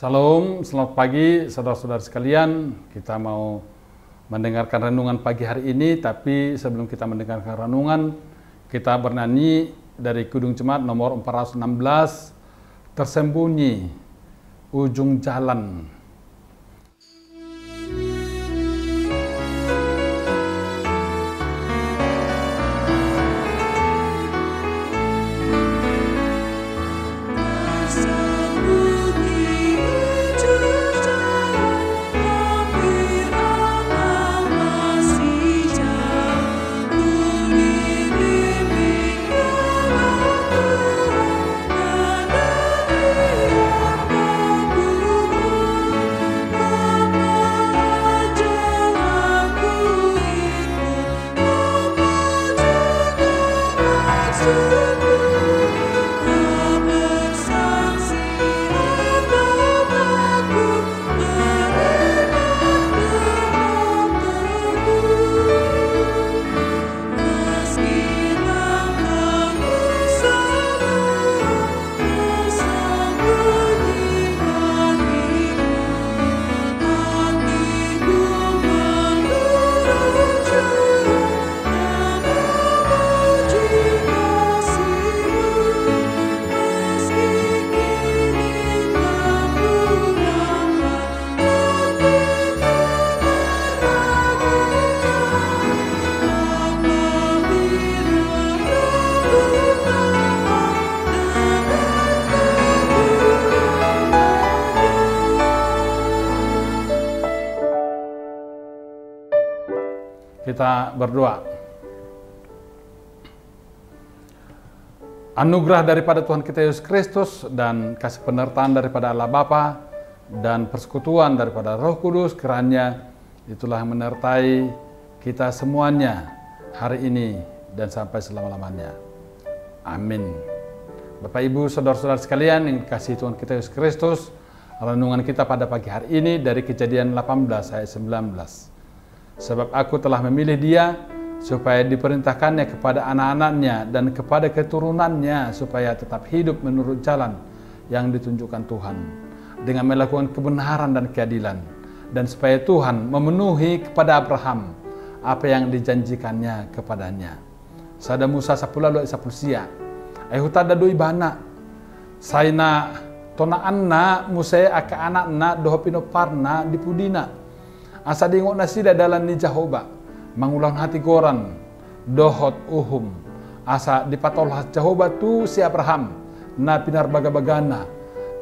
Salam, selamat pagi saudara-saudara sekalian. Kita mau mendengarkan renungan pagi hari ini, tapi sebelum kita mendengarkan renungan, kita bernyanyi dari Kidung Jemaat nomor 416, Tersembunyi Ujung Jalan. Kita berdoa. Anugerah daripada Tuhan kita Yesus Kristus dan kasih penyertaan daripada Allah Bapa dan persekutuan daripada Roh Kudus, kiranya itulah yang menyertai kita semuanya hari ini dan sampai selama-lamanya. Amin. Bapak Ibu, saudara-saudara sekalian yang dikasihi Tuhan kita Yesus Kristus, renungan kita pada pagi hari ini dari Kejadian 18 ayat 19. Sebab aku telah memilih dia supaya diperintahkannya kepada anak-anaknya dan kepada keturunannya supaya tetap hidup menurut jalan yang ditunjukkan Tuhan dengan melakukan kebenaran dan keadilan, dan supaya Tuhan memenuhi kepada Abraham apa yang dijanjikannya kepadanya. Sada Musa sapula lo sapulsia hutada do ibana saina tona anna Musa aka anak-anak dohopino parna di pudina asa dingok nasida dalam ni Jehovah mangulang hati goran dohot uhum asa dipatolhas Jehovah tu si Abraham na pinar baga-bagana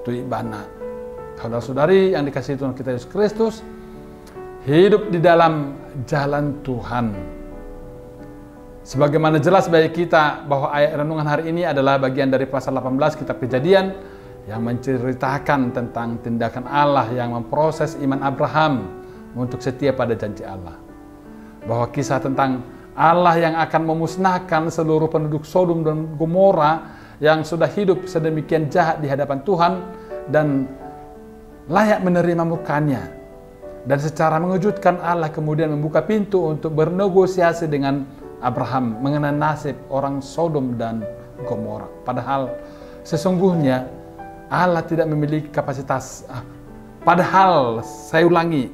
tu ibana. Saudara-saudari yang dikasihi Tuhan kita Yesus Kristus, hidup di dalam jalan Tuhan. Sebagaimana jelas bagi kita bahwa ayat renungan hari ini adalah bagian dari pasal 18 kitab Kejadian yang menceritakan tentang tindakan Allah yang memproses iman Abraham untuk setia pada janji Allah. Bahwa kisah tentang Allah yang akan memusnahkan seluruh penduduk Sodom dan Gomora yang sudah hidup sedemikian jahat di hadapan Tuhan dan layak menerima murkanya. Dan secara mengejutkan Allah kemudian membuka pintu untuk bernegosiasi dengan Abraham mengenai nasib orang Sodom dan Gomora. Padahal sesungguhnya Allah tidak memiliki kapasitas. Padahal saya ulangi,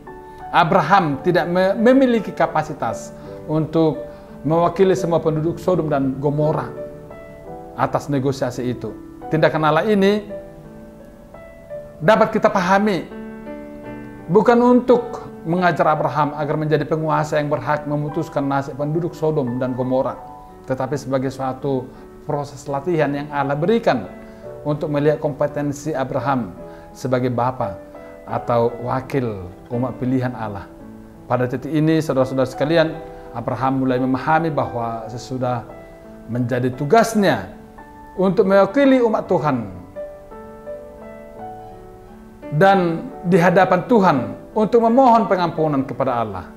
Abraham tidak memiliki kapasitas untuk mewakili semua penduduk Sodom dan Gomora atas negosiasi itu. Tindakan Allah ini dapat kita pahami bukan untuk mengajar Abraham agar menjadi penguasa yang berhak memutuskan nasib penduduk Sodom dan Gomora, tetapi sebagai suatu proses latihan yang Allah berikan untuk melihat kompetensi Abraham sebagai bapa atau wakil umat pilihan Allah. Pada titik ini, saudara-saudara sekalian, Abraham mulai memahami bahwa sesudah menjadi tugasnya untuk mewakili umat Tuhan dan di hadapan Tuhan untuk memohon pengampunan kepada Allah.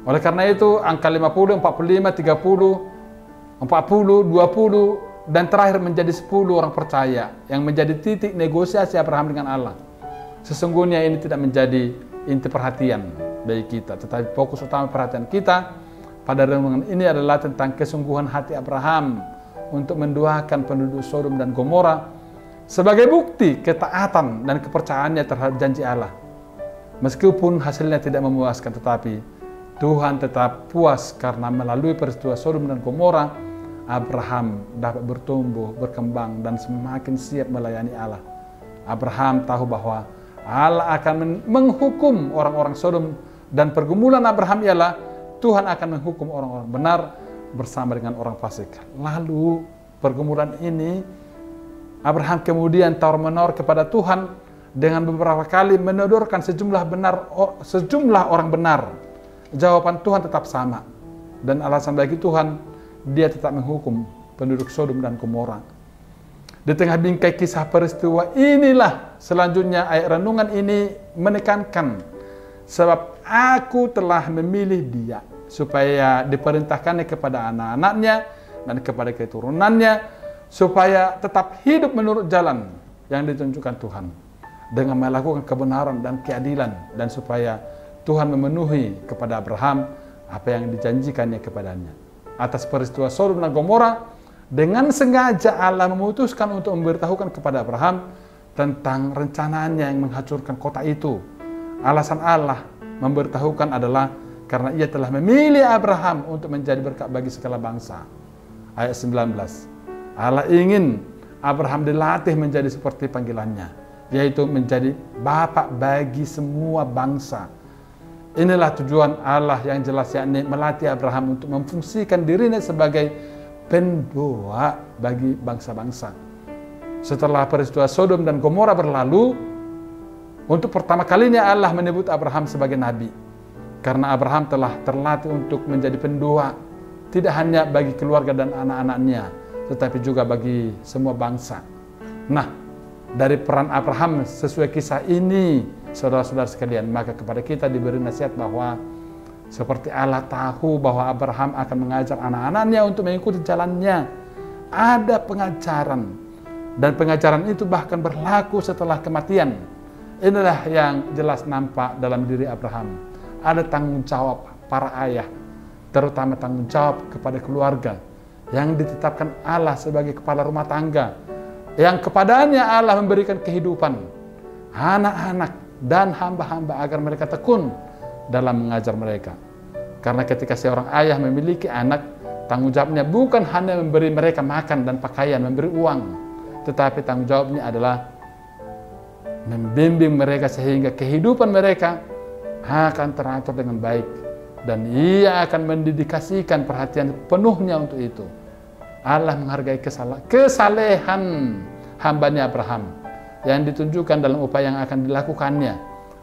Oleh karena itu, angka 50, 45, 30, 40, 20, dan terakhir menjadi 10 orang percaya yang menjadi titik negosiasi Abraham dengan Allah. Sesungguhnya ini tidak menjadi inti perhatian bagi kita, tetapi fokus utama perhatian kita pada renungan ini adalah tentang kesungguhan hati Abraham untuk mendoakan penduduk Sodom dan Gomora sebagai bukti ketaatan dan kepercayaannya terhadap janji Allah. Meskipun hasilnya tidak memuaskan, tetapi Tuhan tetap puas karena melalui peristiwa Sodom dan Gomora, Abraham dapat bertumbuh, berkembang, dan semakin siap melayani Allah. Abraham tahu bahwa Allah akan menghukum orang-orang Sodom, dan pergumulan Abraham ialah Tuhan akan menghukum orang-orang benar bersama dengan orang fasik. Lalu pergumulan ini Abraham kemudian tawar-menawar kepada Tuhan dengan beberapa kali menodorkan sejumlah orang benar. Jawaban Tuhan tetap sama, dan alasan bagi Tuhan, dia tetap menghukum penduduk Sodom dan Gomora. Di tengah bingkai kisah peristiwa inilah selanjutnya ayat renungan ini menekankan, sebab aku telah memilih dia supaya diperintahkannya kepada anak-anaknya dan kepada keturunannya, supaya tetap hidup menurut jalan yang ditunjukkan Tuhan dengan melakukan kebenaran dan keadilan, dan supaya Tuhan memenuhi kepada Abraham apa yang dijanjikannya kepadanya. Atas peristiwa Sodom dan Gomora, dengan sengaja Allah memutuskan untuk memberitahukan kepada Abraham tentang rencananya yang menghancurkan kota itu. Alasan Allah memberitahukan adalah karena ia telah memilih Abraham untuk menjadi berkat bagi segala bangsa. Ayat 19. Allah ingin Abraham dilatih menjadi seperti panggilannya, yaitu menjadi bapak bagi semua bangsa. Inilah tujuan Allah yang jelas, yakni melatih Abraham untuk memfungsikan dirinya sebagai pendoa bagi bangsa-bangsa. Setelah peristiwa Sodom dan Gomora berlalu, untuk pertama kalinya Allah menyebut Abraham sebagai nabi, karena Abraham telah terlatih untuk menjadi pendoa, tidak hanya bagi keluarga dan anak-anaknya, tetapi juga bagi semua bangsa. Nah, dari peran Abraham sesuai kisah ini, saudara-saudara sekalian, maka kepada kita diberi nasihat bahwa seperti Allah tahu bahwa Abraham akan mengajar anak-anaknya untuk mengikuti jalannya, ada pengajaran, dan pengajaran itu bahkan berlaku setelah kematian. Inilah yang jelas nampak dalam diri Abraham. Ada tanggung jawab para ayah, terutama tanggung jawab kepada keluarga yang ditetapkan Allah sebagai kepala rumah tangga, yang kepadanya Allah memberikan kehidupan, anak-anak dan hamba-hamba agar mereka tekun dalam mengajar mereka. Karena ketika seorang ayah memiliki anak, tanggung jawabnya bukan hanya memberi mereka makan dan pakaian, memberi uang, tetapi tanggung jawabnya adalah membimbing mereka sehingga kehidupan mereka akan teratur dengan baik, dan ia akan mendedikasikan perhatian penuhnya untuk itu. Allah menghargai kesalehan hambanya Abraham yang ditunjukkan dalam upaya yang akan dilakukannya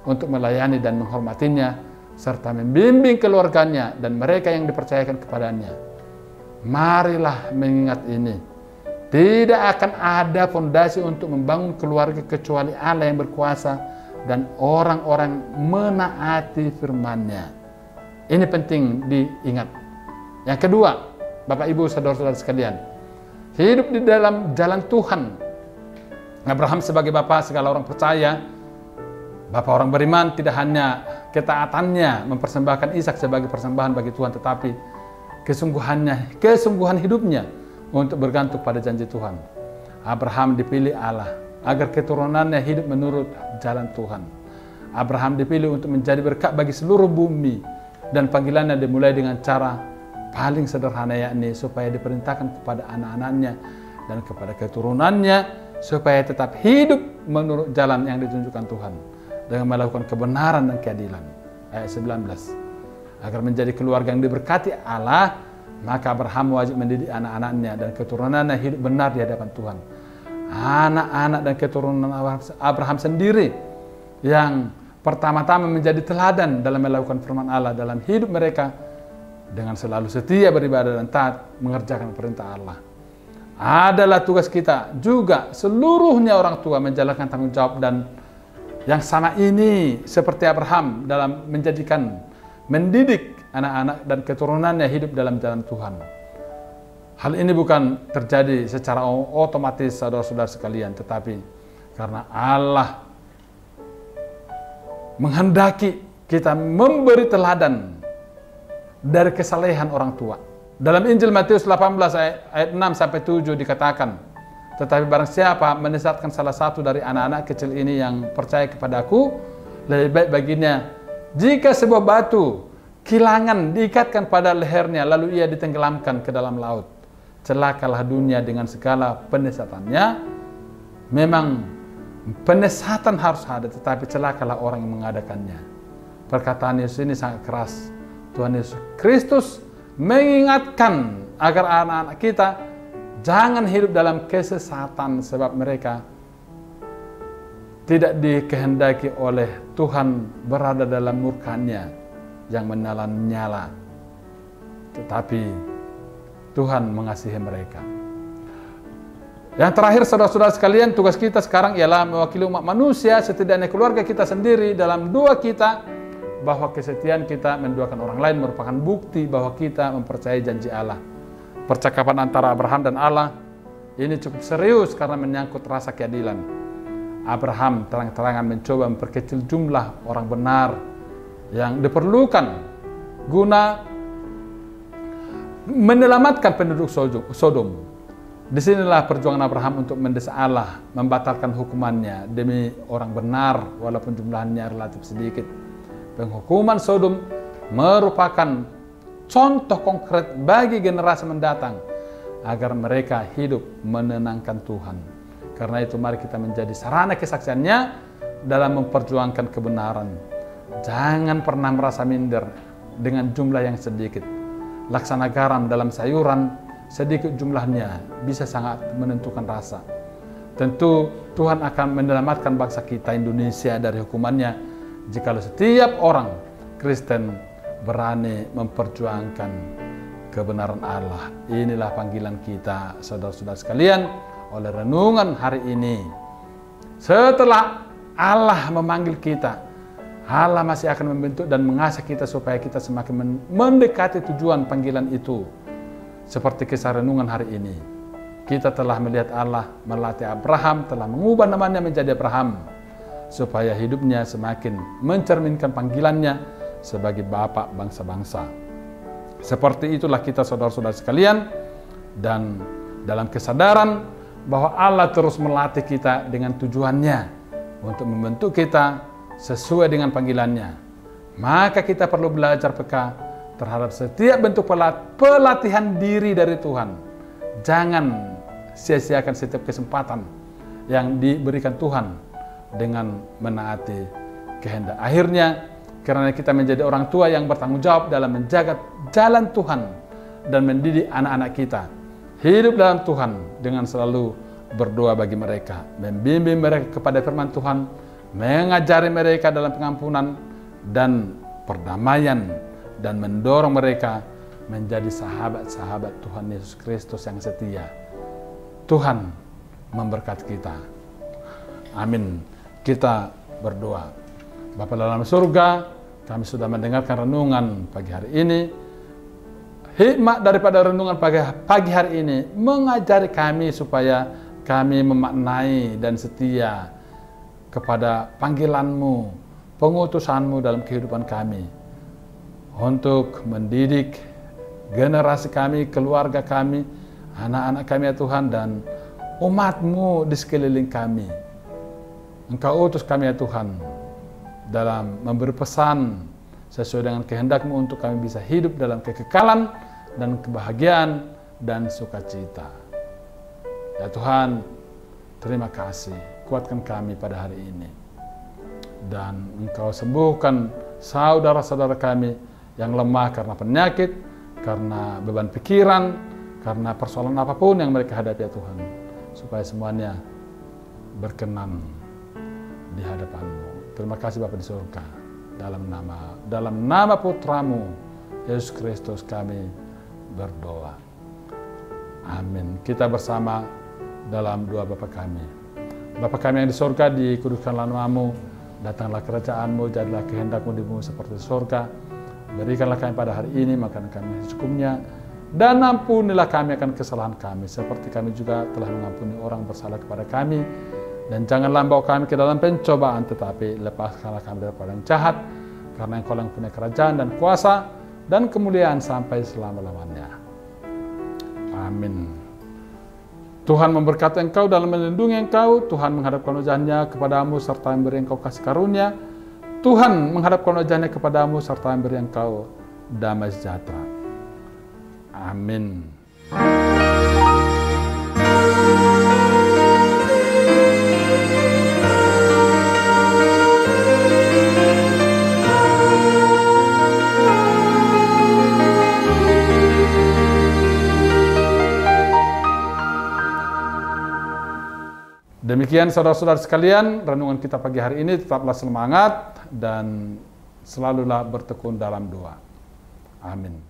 untuk melayani dan menghormatinya, serta membimbing keluarganya dan mereka yang dipercayakan kepadanya. Marilah mengingat ini. Tidak akan ada fondasi untuk membangun keluarga kecuali Allah yang berkuasa dan orang-orang menaati firman-Nya. Ini penting diingat. Yang kedua, Bapak Ibu saudara-saudara sekalian, hidup di dalam jalan Tuhan. Abraham sebagai bapak segala orang percaya, bapak orang beriman, tidak hanya ketaatannya mempersembahkan Ishak sebagai persembahan bagi Tuhan, tetapi kesungguhan hidupnya untuk bergantung pada janji Tuhan. Abraham dipilih Allah agar keturunannya hidup menurut jalan Tuhan. Abraham dipilih untuk menjadi berkat bagi seluruh bumi, dan panggilannya dimulai dengan cara paling sederhana, yakni supaya diperintahkan kepada anak-anaknya dan kepada keturunannya supaya tetap hidup menurut jalan yang ditunjukkan Tuhan dengan melakukan kebenaran dan keadilan. Ayat 19. Agar menjadi keluarga yang diberkati Allah, maka Abraham wajib mendidik anak-anaknya dan keturunannya hidup benar di hadapan Tuhan. Anak-anak dan keturunan Abraham sendiri yang pertama-tama menjadi teladan dalam melakukan firman Allah dalam hidup mereka, dengan selalu setia beribadah dan taat mengerjakan perintah Allah. Adalah tugas kita juga seluruhnya orang tua menjalankan tanggung jawab dan yang sama ini seperti Abraham dalam mendidik anak-anak dan keturunannya hidup dalam jalan Tuhan. Hal ini bukan terjadi secara otomatis saudara-saudara sekalian, tetapi karena Allah menghendaki kita memberi teladan dari kesalehan orang tua. Dalam Injil Matius 18 ayat 6-7 dikatakan, Tetapi barang siapa menyesatkan salah satu dari anak-anak kecil ini yang percaya kepadaku, lebih baik baginya jika sebuah batu kilangan diikatkan pada lehernya lalu ia ditenggelamkan ke dalam laut. Celakalah dunia dengan segala penesatannya. Memang penesatan harus ada, tetapi celakalah orang yang mengadakannya. Perkataan Yesus ini sangat keras. Tuhan Yesus Kristus mengingatkan agar anak-anak kita jangan hidup dalam kesesatan, sebab mereka tidak dikehendaki oleh Tuhan berada dalam murkanya yang menyala-nyala. Tetapi Tuhan mengasihi mereka. Yang terakhir, saudara-saudara sekalian, tugas kita sekarang ialah mewakili umat manusia, setidaknya keluarga kita sendiri, dalam doa kita, bahwa kesetiaan kita mendoakan orang lain merupakan bukti bahwa kita mempercayai janji Allah. Percakapan antara Abraham dan Allah ini cukup serius karena menyangkut rasa keadilan. Abraham terang-terangan mencoba memperkecil jumlah orang benar yang diperlukan guna menyelamatkan penduduk Sodom. Disinilah perjuangan Abraham untuk mendesak Allah membatalkan hukumannya demi orang benar walaupun jumlahnya relatif sedikit. Penghukuman Sodom merupakan contoh konkret bagi generasi mendatang agar mereka hidup menenangkan Tuhan. Karena itu mari kita menjadi sarana kesaksiannya dalam memperjuangkan kebenaran. Jangan pernah merasa minder dengan jumlah yang sedikit. Laksana garam dalam sayuran, sedikit jumlahnya bisa sangat menentukan rasa. Tentu Tuhan akan menyelamatkan bangsa kita Indonesia dari hukumannya jikalau setiap orang Kristen berani memperjuangkan kebenaran Allah. Inilah panggilan kita, saudara-saudara sekalian, oleh renungan hari ini. Setelah Allah memanggil kita, Allah masih akan membentuk dan mengasah kita supaya kita semakin mendekati tujuan panggilan itu. Seperti kisah renungan hari ini, kita telah melihat Allah melatih Abraham, telah mengubah namanya menjadi Abraham, supaya hidupnya semakin mencerminkan panggilannya sebagai bapak bangsa-bangsa. Seperti itulah kita, saudara-saudara sekalian, dan dalam kesadaran bahwa Allah terus melatih kita dengan tujuannya untuk membentuk kita sesuai dengan panggilannya. Maka kita perlu belajar peka terhadap setiap bentuk pelatihan diri dari Tuhan. Jangan sia-siakan setiap kesempatan yang diberikan Tuhan dengan menaati kehendak. Akhirnya, karena kita menjadi orang tua yang bertanggung jawab dalam menjaga jalan Tuhan dan mendidik anak-anak kita hidup dalam Tuhan dengan selalu berdoa bagi mereka, membimbing mereka kepada firman Tuhan, mengajari mereka dalam pengampunan dan perdamaian, dan mendorong mereka menjadi sahabat-sahabat Tuhan Yesus Kristus yang setia. Tuhan memberkati kita. Amin. Kita berdoa. Bapa dalam surga, kami sudah mendengarkan renungan pagi hari ini. Hikmat daripada renungan pagi hari ini mengajari kami supaya kami memaknai dan setia kepada panggilan-Mu, pengutusan-Mu dalam kehidupan kami, untuk mendidik generasi kami, keluarga kami, anak-anak kami ya Tuhan, dan umat-Mu di sekeliling kami. Engkau utus kami ya Tuhan dalam memberi pesan sesuai dengan kehendak-Mu untuk kami bisa hidup dalam kekekalan dan kebahagiaan dan sukacita. Ya Tuhan, terima kasih. Kuatkan kami pada hari ini. Dan Engkau sembuhkan saudara-saudara kami yang lemah karena penyakit, karena beban pikiran, karena persoalan apapun yang mereka hadapi ya Tuhan. Supaya semuanya berkenan di hadapan-Mu. Terima kasih Bapa di surga. Dalam nama Putra-Mu, Yesus Kristus, kami berdoa. Amin. Kita bersama dalam doa Bapa kami. Bapa kami yang di surga, dikuduskanlah nama-Mu, datanglah kerajaan-Mu, jadilah kehendak-Mu di bumi seperti di surga. Berikanlah kami pada hari ini makanan kami secukupnya, dan ampunilah kami akan kesalahan kami, seperti kami juga telah mengampuni orang bersalah kepada kami. Dan janganlah bawa kami ke dalam pencobaan, tetapi lepaskanlah kami daripada yang jahat, karena Engkau yang punya kerajaan dan kuasa dan kemuliaan sampai selama-lamanya. Amin. Tuhan memberkati engkau dalam melindungi engkau. Tuhan menghadapkan wajahnya kepadamu serta memberi engkau kasih karunia. Tuhan menghadapkan wajahnya kepadamu serta memberi engkau damai sejahtera. Amin. Demikian saudara-saudara sekalian, renungan kita pagi hari ini. Tetaplah semangat dan selalulah bertekun dalam doa. Amin.